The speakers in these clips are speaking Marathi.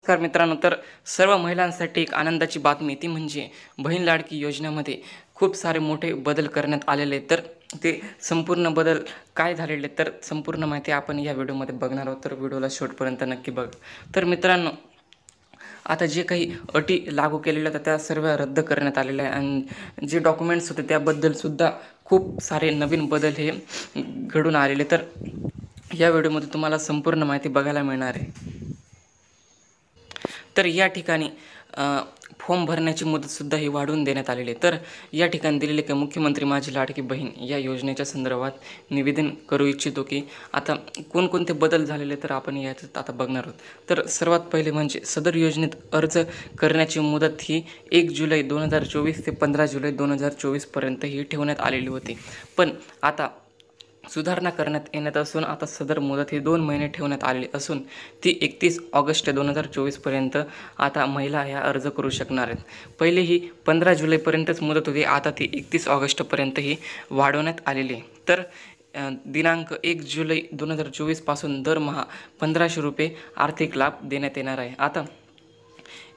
नमस्कार मित्रांनो, तर सर्व महिलांसाठी एक आनंदाची बातमी ती म्हणजे बहीण लाडकी योजनेमध्ये खूप सारे मोठे बदल करण्यात आलेले आहेत. तर ते संपूर्ण बदल काय झालेले तर संपूर्ण माहिती आपण या व्हिडिओमध्ये बघणार आहोत. तर व्हिडिओला शेवटपर्यंत नक्की बघा. तर मित्रांनो, आता जे काही अटी लागू केलेल्या होत्या त्या सर्व रद्द करण्यात आलेल्या आहे आणि जे डॉक्युमेंट्स होते त्याबद्दलसुद्धा खूप सारे नवीन बदल हे घडून आलेले. तर या व्हिडिओमध्ये तुम्हाला संपूर्ण माहिती बघायला मिळणार आहे. तर या ठिकाणी फॉर्म भरण्याची मुदतसुद्धा ही वाढवून देण्यात आलेली आहे. तर या ठिकाणी दिलेले की मुख्यमंत्री माझी लाडकी बहीण या योजनेच्या संदर्भात निवेदन करू इच्छितो की आता कोणकोणते बदल झालेले तर आपण याच्यात आता बघणार आहोत. तर सर्वात पहिले म्हणजे सदर योजनेत अर्ज करण्याची मुदत ही 1 जुलै 2024 ते 15 जुलै 2024पर्यंत ही ठेवण्यात आलेली होती. पण आता सुधारणा करण्यात येण्यात असून आता सदर मुदत ही 2 महिने ठेवण्यात आलेली असून ती 31 ऑगस्ट 2024पर्यंत आता महिला ह्या अर्ज करू शकणार आहेत. पहिले ही 15 जुलैपर्यंतच मुदत होती, आता ती 31 ऑगस्टपर्यंत ही वाढवण्यात आलेली आहे. तर दिनांक 1 जुलै 2024 पासून दरमहा 1500 रुपये आर्थिक लाभ देण्यात येणार आहे. आता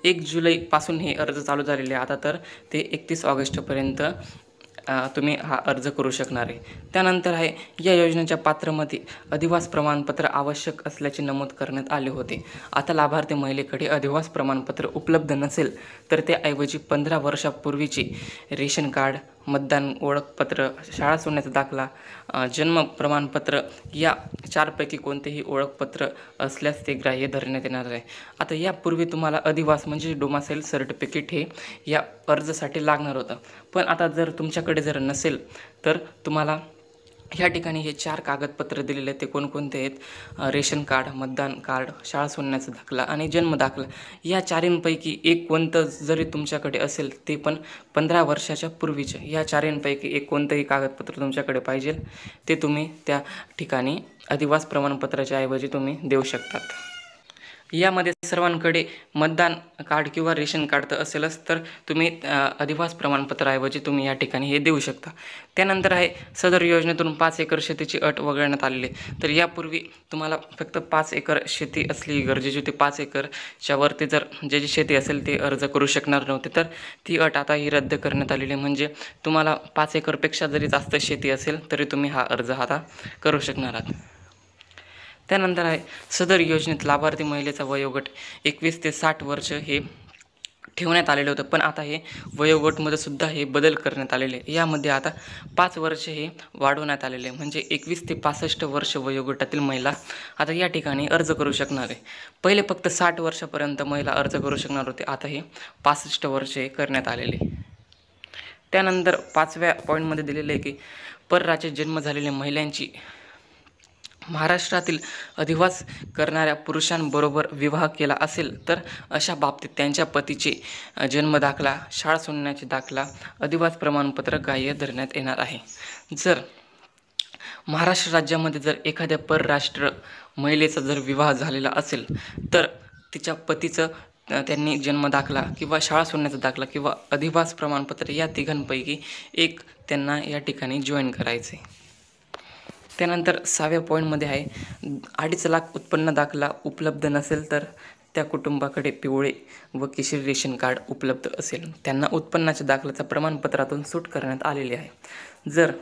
1 जुलैपासून हे अर्ज चालू झालेले आहे. आता तर ते 31 ऑगस्टपर्यंत तुम्ही हा अर्ज करू शकणार आहे. त्यानंतर आहे या योजनेच्या पात्रमध्ये अधिवास प्रमाणपत्र आवश्यक असल्याचे नमूद करण्यात आले होते. आता लाभार्थी महिलेकडे अधिवास प्रमाणपत्र उपलब्ध नसेल तर त्याऐवजी 15 वर्षापूर्वीचे रेशन कार्ड, मतदान ओळखपत्र, शाळा सोडण्याचा दाखला, जन्म प्रमाणपत्र या 4पैकी कोणतेही ओळखपत्र असल्यास ते ग्राह्य धरण्यात येणार आहे. आता यापूर्वी तुम्हाला अधिवास म्हणजे डोमासाईल सर्टिफिकेट हे या अर्जासाठी लागणार होतं. पण आता जर तुमच्याकडे जर नसेल तर तुम्हाला ह्या ठिकाणी हे 4 कागदपत्र दिलेले आहेत. ते कोणकोणते आहेत? रेशन कार्ड, मतदान कार्ड, शाळा सोडण्याचा दाखला आणि जन्म दाखला. या 4पैकी एक कोणतं जरी तुमच्याकडे असेल ते पण 15 वर्षाच्या पूर्वीचे या 4पैकी एक कोणतंही कागदपत्र तुमच्याकडे पाहिजे ते तुम्ही त्या ठिकाणी अधिवास प्रमाणपत्राच्या ऐवजी तुम्ही देऊ शकतात. यामध्ये सर्वांकडे मतदान कार्ड किंवा रेशन कार्ड तर असेलच, तर तुम्ही अधिवास प्रमाणपत्राऐवजी तुम्ही या ठिकाणी हे देऊ शकता. त्यानंतर आहे सदर योजनेतून 5 एकर शेतीची अट वगळण्यात आलेली आहे. तर यापूर्वी तुम्हाला फक्त 5 एकर शेती असली गरजेची होती. 5 एकरच्या वरती जर ज्याची शेती असेल ते अर्ज करू शकणार नव्हते. तर ती अट आता ही रद्द करण्यात आलेली आहे. म्हणजे तुम्हाला 5 एकरपेक्षा जरी जास्त शेती असेल तरी तुम्ही हा अर्ज आता करू शकणार आहात. त्यानंतर आहे सदर योजनेत लाभार्थी महिलेचा वयोगट 21 ते 60 वर्ष हे ठेवण्यात आलेलं होतं. पण आता हे वयोगटमध्ये सुद्धा हे बदल करण्यात आलेले आहे. यामध्ये आता 5 वर्ष हे वाढवण्यात आलेले आहे. म्हणजे 21 ते 65 वर्ष वयोगटातील महिला आता या ठिकाणी अर्ज करू शकणार आहे. पहिले फक्त 60 वर्षापर्यंत महिला अर्ज करू शकणार होते. आता हे 65 वर्ष हे करण्यात आलेले. त्यानंतर 5व्या पॉईंटमध्ये दिलेले आहे की परराज्यात जन्म झालेल्या महिलांची महाराष्ट्रातील अधिवास करणाऱ्या पुरुषांबरोबर विवाह केला असेल तर अशा बाबतीत त्यांच्या पतीचे जन्मदाखला, शाळा सोडण्याचे दाखला, अधिवास प्रमाणपत्र ग्राह्य धरण्यात येणार आहे. जर महाराष्ट्र राज्यामध्ये जर एखाद्या परराष्ट्र महिलेचा जर विवाह झालेला असेल तर तिच्या पतीचं त्यांनी जन्मदाखला किंवा शाळा सोडण्याचा दाखला किंवा अधिवास प्रमाणपत्र या तिघांपैकी एक त्यांना या ठिकाणी जॉईन करायचे. त्यानंतर 6व्या पॉईंटमध्ये आहे 2.5 लाख उत्पन्न दाखला उपलब्ध नसेल तर त्या कुटुंबाकडे पिवळे व केशरी रेशन कार्ड उपलब्ध असेल त्यांना उत्पन्नाच्या दाखल्याच्या प्रमाणपत्रातून सूट करण्यात आलेली आहे. जर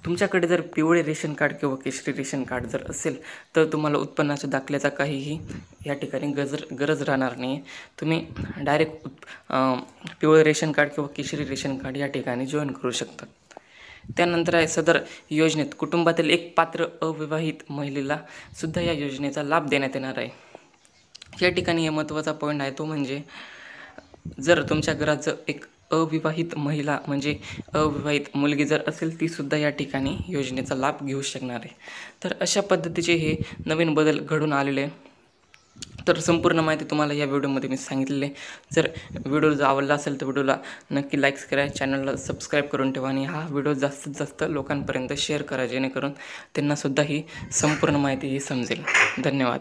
तुमच्याकडे जर पिवळे रेशन कार्ड किंवा केशरी रेशन कार्ड जर असेल तर तुम्हाला उत्पन्नाच्या दाखल्याचा काहीही या ठिकाणी गरज राहणार नाही. तुम्ही डायरेक्ट पिवळे रेशन कार्ड किंवा केशरी रेशन कार्ड या ठिकाणी जॉईन करू शकता. त्यानंतर आहे सदर योजनेत कुटुंबातील एक पात्र अविवाहित महिलेला सुद्धा या योजनेचा लाभ देण्यात येणार आहे. या ठिकाणी हे महत्त्वाचा पॉईंट आहे तो म्हणजे जर तुमच्या घरात जर एक अविवाहित महिला म्हणजे अविवाहित मुलगी जर असेल ती सुद्धा या ठिकाणी योजनेचा लाभ घेऊ शकणार आहे. तर अशा पद्धतीचे हे नवीन बदल घडून आलेले आहे. तर संपूर्ण माहिती तुम्हाला या व्हिडिओमध्ये मी सांगितलेली आहे. जर व्हिडिओ जर आवडला असेल तर व्हिडिओला नक्की लाईक्स करा, चॅनलला सबस्क्राईब करून ठेवा आणि हा व्हिडिओ जास्तीत जास्त लोकांपर्यंत शेअर करा जेणेकरून त्यांनासुद्धा ही संपूर्ण माहिती ही समजेल. धन्यवाद.